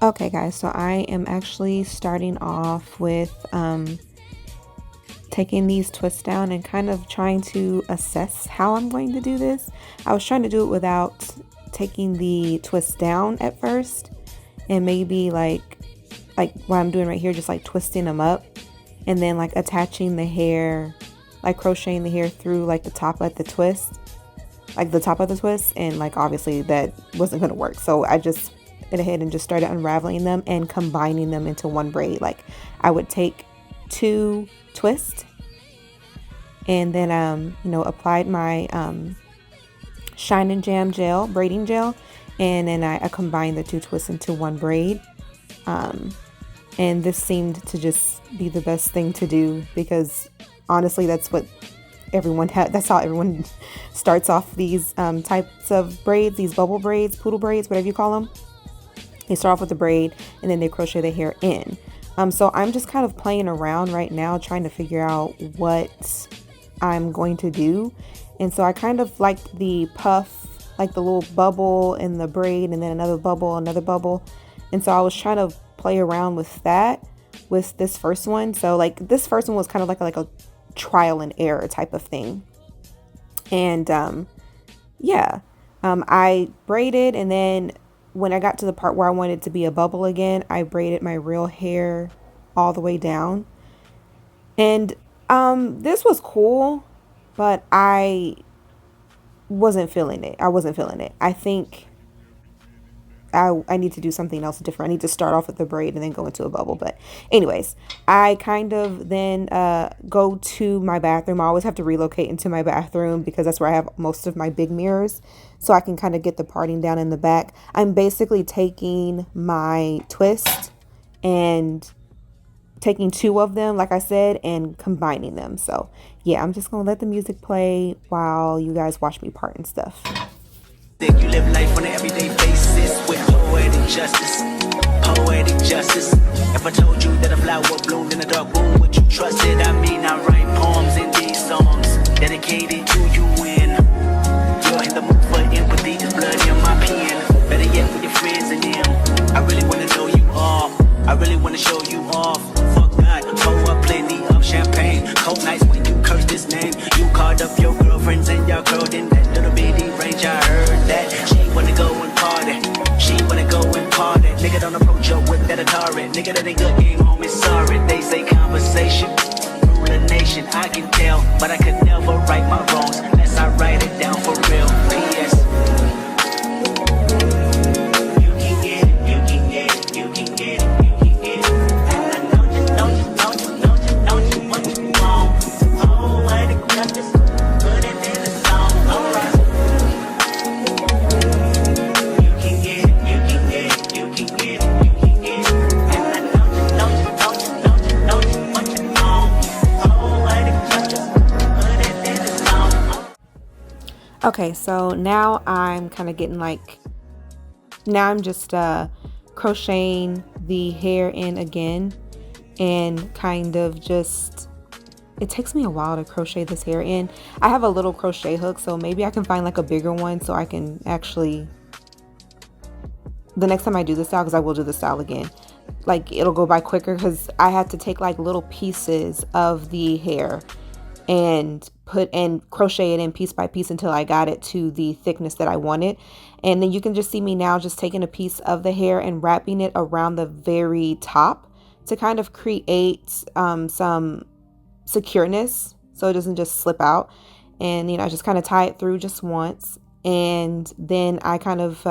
Okay guys, so I am actually starting off with taking these twists down and kind of trying to assess how I'm going to do this. I was trying to do it without taking the twists down at first, and maybe like what I'm doing right here, just like twisting them up and then like attaching the hair, like crocheting the hair through like the top of the twist, and like obviously that wasn't going to work, so I just went ahead and just started unraveling them and combining them into one braid. Like I would take two twists and then applied my N Jam gel, braiding gel, and then I combined the two twists into one braid. And this seemed to just be the best thing to do because honestly that's what that's how everyone starts off these types of braids, these bubble braids, poodle braids, whatever you call them. They start off with the braid and then they crochet the hair in. So I'm just kind of playing around right now, trying to figure out what I'm going to do. And so I kind of like the puff, like the little bubble in the braid and then another bubble. And so I was trying to play around with that with this first one. So like this first one was kind of like a trial and error type of thing. And I braided, and then when I got to the part where I wanted it to be a bubble again, I braided my real hair all the way down. And this was cool, but I wasn't feeling it. I think I need to do something else different. I need to start off with the braid and then go into a bubble. But anyways, I kind of then go to my bathroom. I always have to relocate into my bathroom because that's where I have most of my big mirrors, so I can kind of get the parting down in the back. I'm basically taking my twist and taking two of them, like I said, and combining them. So yeah, I'm just gonna let the music play while you guys watch me part and stuff. You live life on an everyday basis with poetic justice. If I told you that a flower bloomed in a dark room, would you trust it? I mean, I write poems in these songs dedicated to you when you're in the mood for empathy. There's blood in my pen. Better yet, with your friends and them. I really wanna know you all. I really wanna show you off. Fuck God, pour up plenty of champagne. Cold nights when you curse this name. You called up your girlfriends and y'all curled in that little bitty range. I heard that she wanna go and party. Nigga, don't approach her with that Atari. Nigga, that ain't good game, homie, sorry. They say conversation rule a nation. I can tell, but I could never right my wrongs unless I write it down for real. P.S. You can get it, you can get it, you can get it, you can get it. And I don't you what you want. Oh, I think I just put it in the song. Alright. Okay, so now I'm kind of getting now I'm just crocheting the hair in again, and kind of just, it takes me a while to crochet this hair in. I have a little crochet hook, so maybe I can find like a bigger one so I can actually, the next time I do this style, because I will do this style again, like it'll go by quicker, because I had to take like little pieces of the hair and crochet it in piece by piece until I got it to the thickness that I wanted. And then you can just see me now just taking a piece of the hair and wrapping it around the very top to kind of create some secureness so it doesn't just slip out. And I just kind of tie it through just once, and then I kind of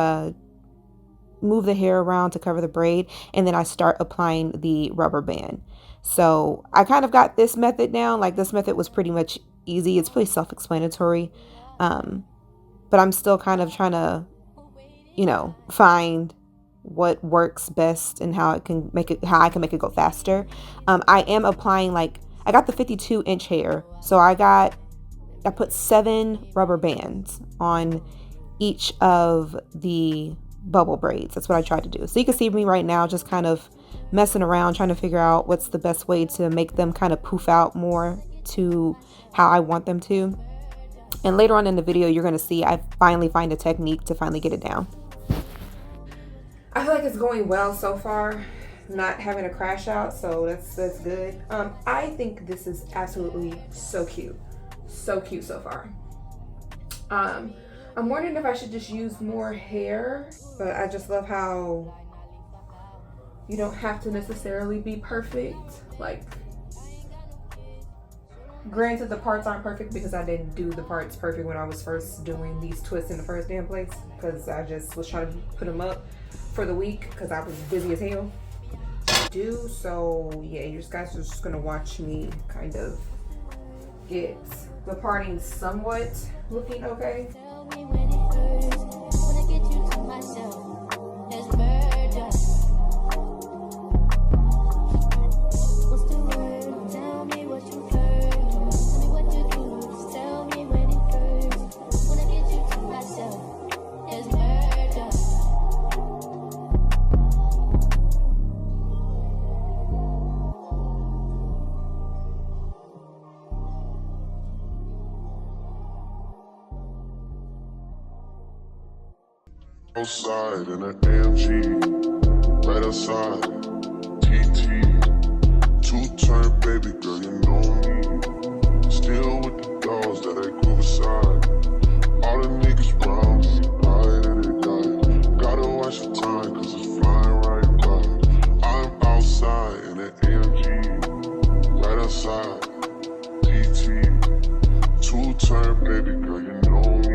move the hair around to cover the braid, and then I start applying the rubber band. So I kind of got this method down. Like this method was pretty much easy. It's pretty self-explanatory. But I'm still kind of trying to, find what works best and how I can make it go faster. I am applying, I got the 52-inch hair. So I put 7 rubber bands on each of the bubble braids. That's what I tried to do. So you can see me right now just kind of messing around, trying to figure out what's the best way to make them kind of poof out more to how I want them to. And later on in the video, you're going to see I finally find a technique to finally get it down. I feel like it's going well so far, not having a crash out, so that's good. I think this is absolutely so cute so far. I'm wondering if I should just use more hair, but I just love how you don't have to necessarily be perfect. Like, granted, the parts aren't perfect because I didn't do the parts perfect when I was first doing these twists in the first damn place, because I just was trying to put them up for the week because I was busy as hell. So yeah, you guys are just gonna watch me kind of get the parting somewhat looking okay. Tell me when it hurts, wanna get you to myself. There's murder. What's the word? Tell me what you heard. Tell me what you do. Just tell me when it hurts. Wanna get you to myself. There's murder. Outside in an AMG, right outside, TT, two-turn baby girl, you know me. Still with the dogs that I grew beside. All the niggas round me, right and they die. Gotta watch the time, cause it's flying right by. I'm outside in an AMG, right outside, TT, two-turn baby girl, you know me.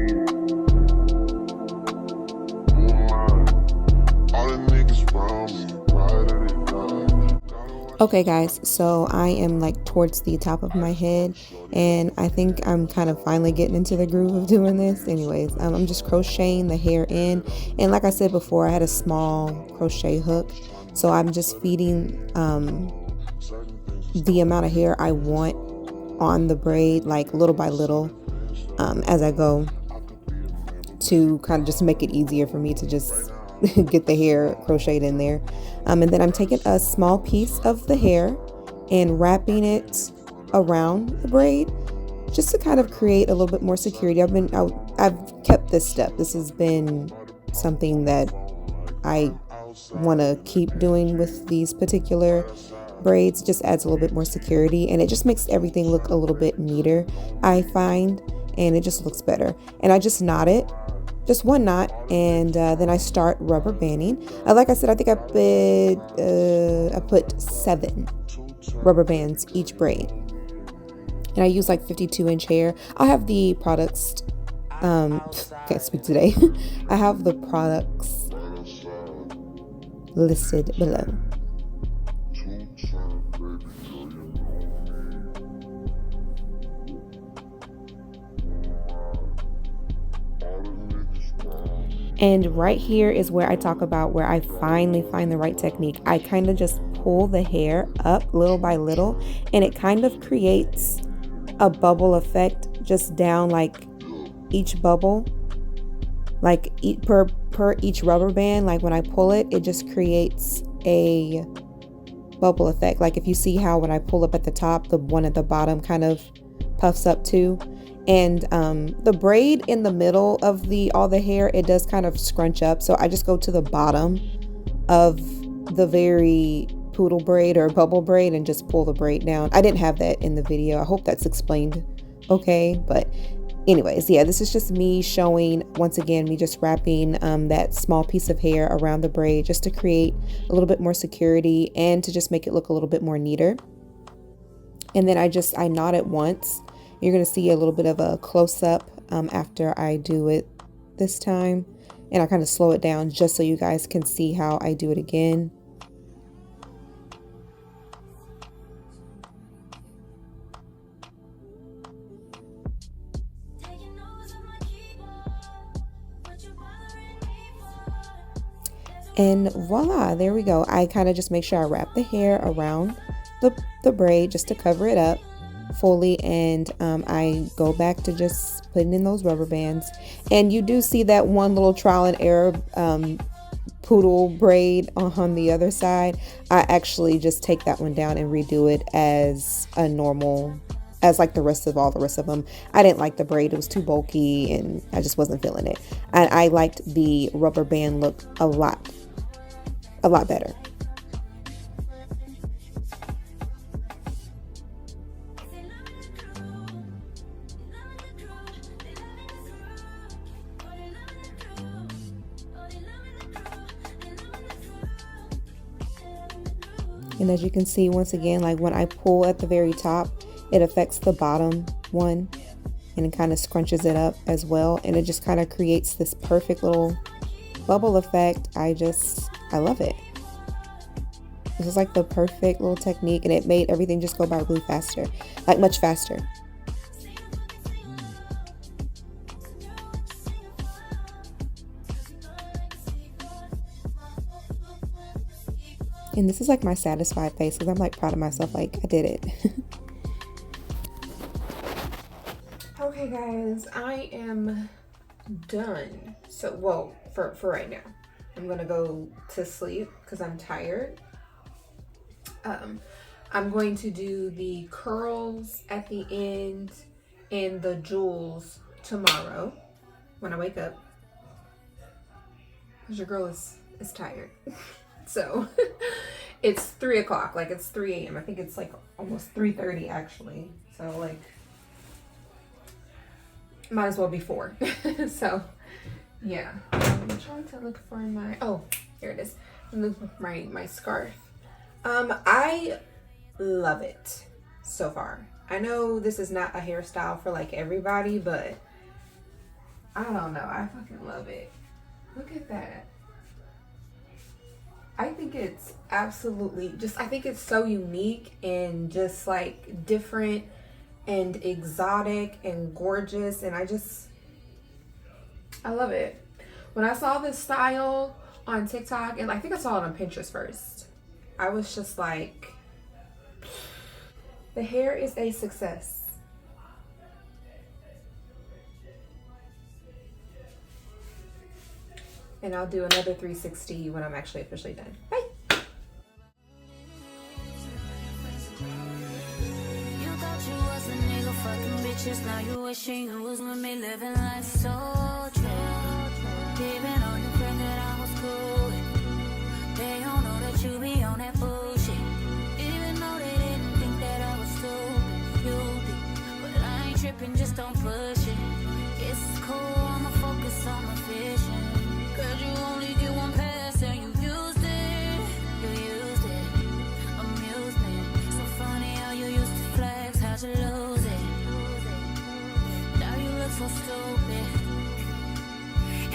Okay guys, so I am like towards the top of my head, and I think I'm kind of finally getting into the groove of doing this. Anyways, I'm just crocheting the hair in, and like I said before, I had a small crochet hook, so I'm just feeding the amount of hair I want on the braid, like little by little, as I go, to kind of just make it easier for me to just get the hair crocheted in there. And then I'm taking a small piece of the hair and wrapping it around the braid just to kind of create a little bit more security. I've kept this step. This has been something that I want to keep doing with these particular braids. It just adds a little bit more security, and it just makes everything look a little bit neater, I find, and it just looks better. And I just knot it. Just one knot, and then I start rubber banding. Like I said, I think I put 7 rubber bands each braid, and I use like 52-inch hair. I'll have the products. Can't speak today. I have the products listed below. And right here is where I talk about where I finally find the right technique. I kind of just pull the hair up little by little, and it kind of creates a bubble effect just down like each bubble, like per each rubber band. Like when I pull it, it just creates a bubble effect. Like if you see how when I pull up at the top, the one at the bottom kind of puffs up too. And the braid in the middle of all the hair, it does kind of scrunch up. So I just go to the bottom of the very poodle braid or bubble braid and just pull the braid down. I didn't have that in the video. I hope that's explained okay. But anyways, yeah, this is just me showing, once again, me just wrapping that small piece of hair around the braid just to create a little bit more security and to just make it look a little bit more neater. And then I knot it once. You're going to see a little bit of a close-up after I do it this time. And I kind of slow it down just so you guys can see how I do it again. And voila, there we go. I kind of just make sure I wrap the hair around the braid just to cover it up fully, and I go back to just putting in those rubber bands. And you do see that one little trial and error poodle braid on the other side. I actually just take that one down and redo it as a normal, as like all the rest of them. I didn't like the braid. It was too bulky and I just wasn't feeling it. And I liked the rubber band look a lot a lot better. And as you can see, once again, like when I pull at the very top, it affects the bottom one and it kind of scrunches it up as well. And it just kind of creates this perfect little bubble effect. I love it. This is like the perfect little technique, and it made everything just go by really faster, like much faster. And this is like my satisfied face because I'm like proud of myself, like I did it. Okay guys, I am done. So, well, for right now. I'm gonna go to sleep because I'm tired. I'm going to do the curls at the end and the jewels tomorrow when I wake up. Because your girl is tired. So it's 3 o'clock, like it's 3 a.m. I think it's like almost 3:30 actually. So like might as well be 4. So yeah, I'm trying to look for my, oh, here it is. I'm looking for my scarf. I love it so far. I know this is not a hairstyle for like everybody, but I don't know. I fucking love it. Look at that. I think it's absolutely just, I think it's so unique and just like different and exotic and gorgeous. And I love it. When I saw this style on TikTok, and I think I saw it on Pinterest first, I was just like, the hair is a success. And I'll do another 360 when I'm actually officially done. Bye. You thought you was a nigga fucking bitches, now you wishing you was with me living life so true. Even on your friend that I was cool with, they don't know that you be on that bullshit. Even though they didn't think that I was stupid, you be. But I ain't tripping, just don't push it. It's cool, I'ma focus on my vision. Cause you only get one pass and you used it. You used it, amusement. So funny how you used to flex, how'd you lose it? Now you look so stupid,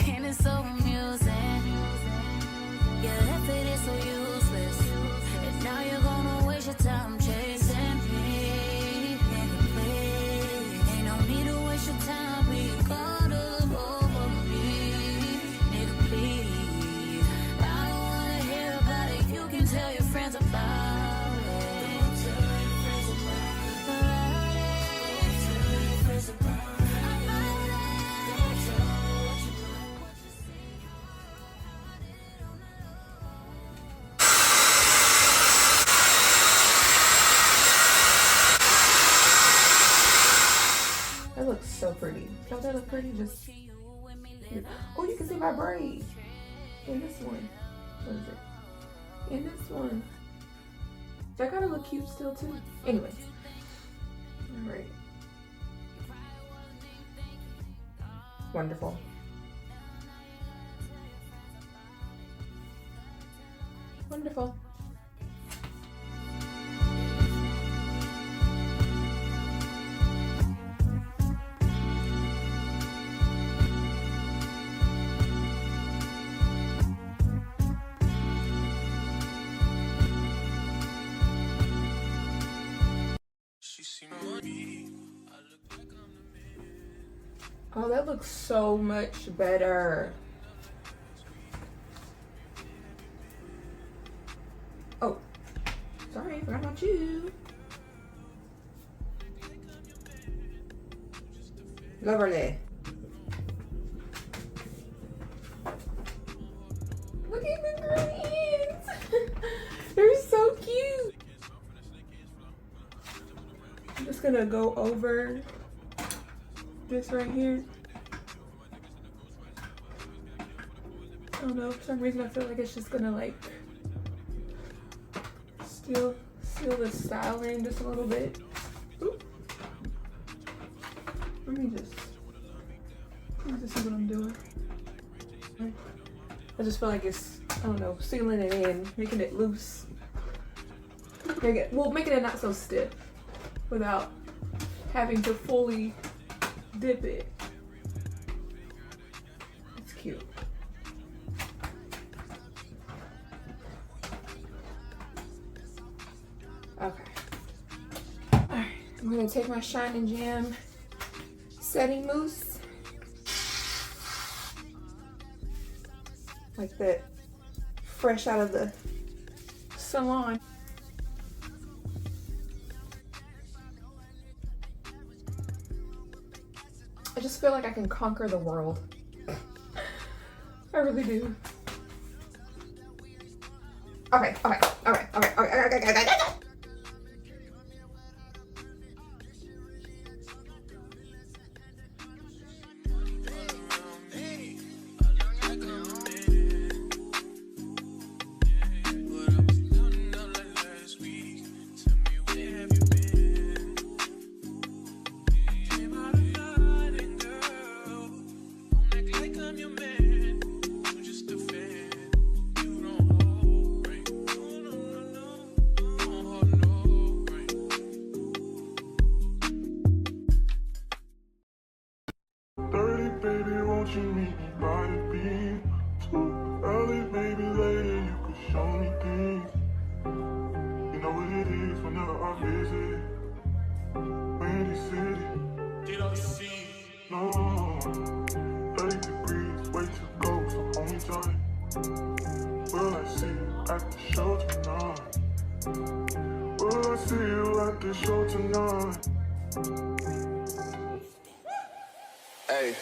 and it's so amusing. Your effort is so useless, and now you're gonna waste your time chasing me. Nigga, please, ain't no need to waste your time being caught up over me. Nigga, please, I don't wanna hear about it. You can tell your friends about it. Don't tell your friends about it. Don't tell your friends about it. That looks so pretty. Don't that look pretty? Just oh, you can see my braid in this one. What is it? In this one. That gotta look cute still too. Anyways, all right. Wonderful. Wonderful. Oh, that looks so much better. Oh, sorry, I forgot about you. Lovely. Look at the greens. They're so cute. I'm just gonna go over this right here. I don't know, for some reason I feel like it's just gonna like Still seal the style in just a little bit. Oop. Let me just see what I'm doing. I just feel like it's, I don't know, sealing it in, making it loose. Making it not so stiff without having to fully dip it. It's cute. Okay. Alright, I'm gonna take my Shine N Jam setting mousse. Like that, fresh out of the salon. I just feel like I can conquer the world. I really do. Okay. Won't you meet me by the beach? Too early, baby, later you could show me things. You know what it is whenever I visit Windy City. Did I see? No, 30 degrees, way to go, so hold me tight. Will I see you at the show tonight? Will I see you at the show tonight? Hey.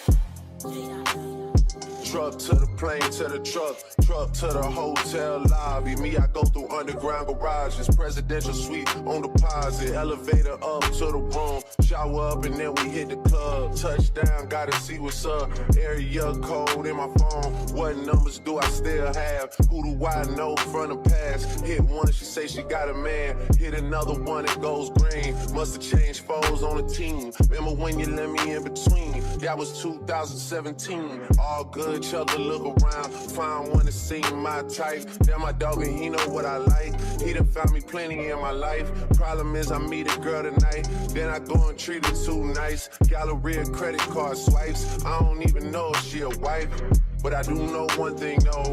Truck to the plane, to the truck to the hotel lobby. Me, I go through underground garages, presidential suite on deposit, elevator up to the room, shower up and then we hit the club. Touchdown, gotta see what's up. Area code in my phone. What numbers do I still have? Who do I know from the past? Hit one, she say she got a man. Hit another one, it goes green. Must have changed foes on the team. Remember when you let me in between? That was 2017. All good, chug a look around. Find one to see my type. Damn, my dog and he know what I like. He done found me plenty in my life. Problem is I meet a girl tonight, then I go and treat her too nice. Galleria credit card swipes. I don't even know if she a wife, but I do know one thing though.